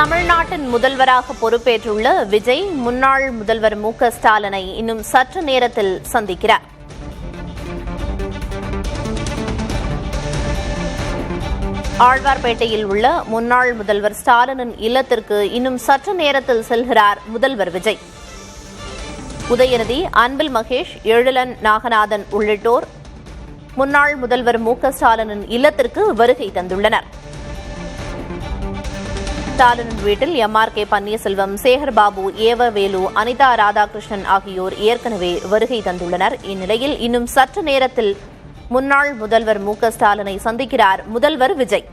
தமிழ்நாட்டின் முதல்வராக பொறுப்பேற்றுள்ள விஜய் முன்னாள் முதல்வர் மு.க.ஸ்டாலினை இன்னும் சற்று நேரத்தில் சந்திக்கிறார். ஆழ்வார்பேட்டையில் உள்ள முன்னாள் முதல்வர் ஸ்டாலினின் இல்லத்திற்கு இன்னும் சற்று நேரத்தில் செல்கிறார் முதல்வர் விஜய். உதயநிதி, அன்பில் மகேஷ், எழிலன் நாகநாதன் உள்ளிட்டோர் முன்னாள் முதல்வர் மு.க.ஸ்டாலினின் இல்லத்திற்கு வருகை தந்துள்ளனர். ஸ்டாலினின் வீட்டில் எம்.ஆர்.கே. பன்னீர்செல்வம், சேகர்பாபு, ஏவவேலு, அனிதா ராதாகிருஷ்ணன் ஆகியோர் ஏற்கனவே வருகை தந்துள்ளனர். இந்நிலையில் இன்னும் சற்று நேரத்தில் முன்னாள் முதல்வர் மு.க.ஸ்டாலினை சந்திக்கிறார் முதல்வர் விஜய்.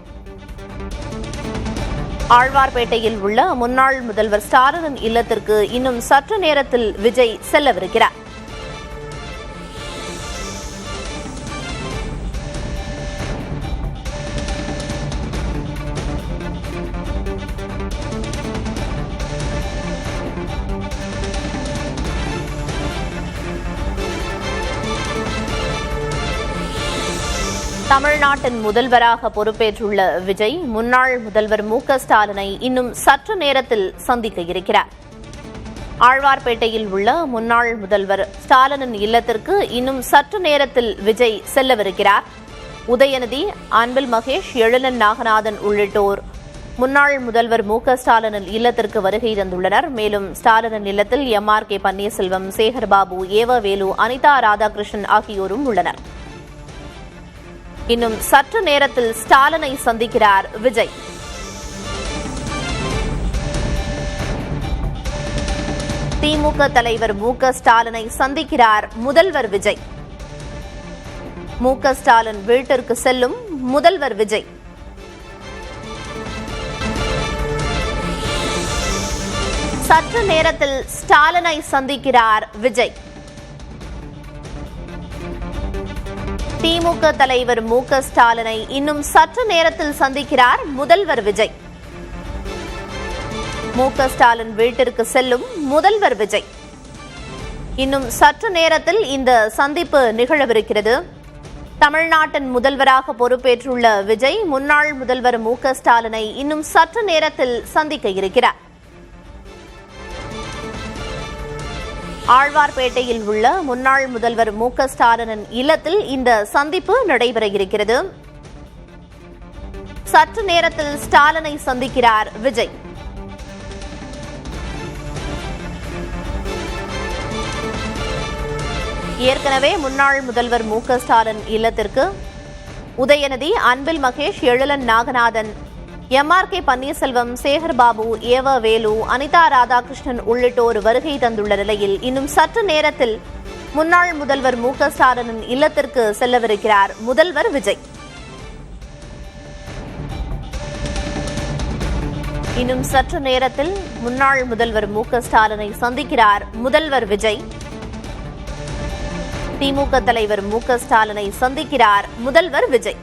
ஆழ்வார்பேட்டையில் உள்ள முன்னாள் முதல்வர் ஸ்டாலினின் இல்லத்திற்கு இன்னும் சற்று நேரத்தில் விஜய் செல்லவிருக்கிறார். தமிழ்நாட்டின் முதல்வராக பொறுப்பேற்றுள்ள விஜய் முன்னாள் முதல்வர் மு.க.ஸ்டாலினை இன்னும் சற்று நேரத்தில் சந்திக்க இருக்கிறார். ஆழ்வார்பேட்டையில் உள்ள முன்னாள் முதல்வர் ஸ்டாலினின் இல்லத்திற்கு இன்னும் சற்று நேரத்தில் விஜய் செல்லவிருக்கிறார். உதயநிதி, அன்பில் மகேஷ், எழிலன் நாகநாதன் உள்ளிட்டோர் முன்னாள் முதல்வர் மு.க.ஸ்டாலினின் இல்லத்திற்கு வருகை தந்துள்ளனர். மேலும் ஸ்டாலினின் இல்லத்தில் எம்.ஆர்.கே. பன்னீர்செல்வம், சேகர்பாபு, ஏவவேலு, அனிதா ராதாகிருஷ்ணன் ஆகியோரும் உள்ளனர். இன்னும் சற்று நேரத்தில் ஸ்டாலினை சந்திக்கிறார் விஜய். திமுக தலைவர் மு.க.ஸ்டாலினை சந்திக்கிறார் முதல்வர் விஜய். மு.க.ஸ்டாலின் வீட்டிற்கு செல்லும் முதல்வர் விஜய். சற்று நேரத்தில் ஸ்டாலினை சந்திக்கிறார் விஜய். திமுக தலைவர் மு.க.ஸ்டாலினை இன்னும் சற்று நேரத்தில் சந்திக்கிறார் முதல்வர் விஜய். மு.க.ஸ்டாலின் வீட்டிற்கு செல்லும் முதல்வர் விஜய். இன்னும் சற்று நேரத்தில் இந்த சந்திப்பு நிகழவிருக்கிறது. தமிழ்நாட்டின் முதல்வராக பொறுப்பேற்றுள்ள விஜய் முன்னாள் முதல்வர் மு.க.ஸ்டாலினை இன்னும் சற்று நேரத்தில் சந்திக்க இருக்கிறார். ஆழ்வார்பேட்டையில் உள்ள முன்னாள் முதல்வர் மு.க.ஸ்டாலினின் இல்லத்தில் இந்த சந்திப்பு நடைபெற இருக்கிறது. சற்று நேரத்தில் ஸ்டாலினை சந்திக்கிறார் விஜய். ஏற்கனவே முன்னாள் முதல்வர் மு.க.ஸ்டாலின் இல்லத்திற்கு உதயநிதி, அன்பில் மகேஷ், எழிலன் நாகநாதன், எம்.ஆர்.கே. பன்னீர்செல்வம், சேகர்பாபு, ஏவவேலு, அனிதா ராதாகிருஷ்ணன் உள்ளிட்டோர் வருகை தந்துள்ள நிலையில் இன்னும் சற்று நேரத்தில் முன்னாள் முதல்வர் மு.க.ஸ்டாலினின் இல்லத்திற்கு செல்லவிருக்கிறார் முதல்வர் விஜய். இன்னும் சற்று நேரத்தில் முன்னாள் முதல்வர் மு.க.ஸ்டாலினை சந்திக்கிறார் முதல்வர் விஜய். திமுக தலைவர் மு.க.ஸ்டாலினை சந்திக்கிறார் முதல்வர் விஜய்.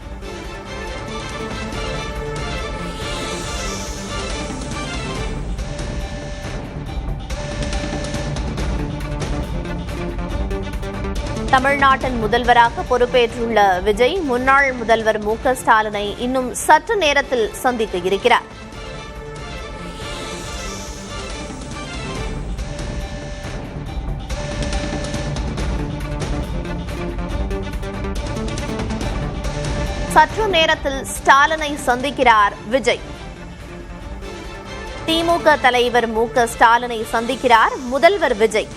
தமிழ்நாட்டின் முதல்வராக பொறுப்பேற்றுள்ள விஜய் முன்னாள் முதல்வர் மு.க.ஸ்டாலினை இன்னும் சற்று நேரத்தில் சந்திக்க இருக்கிறார். சற்று நேரத்தில் ஸ்டாலினை சந்திக்கிறார் விஜய். திமுக தலைவர் மு.க.ஸ்டாலினை சந்திக்கிறார் முதல்வர் விஜய்.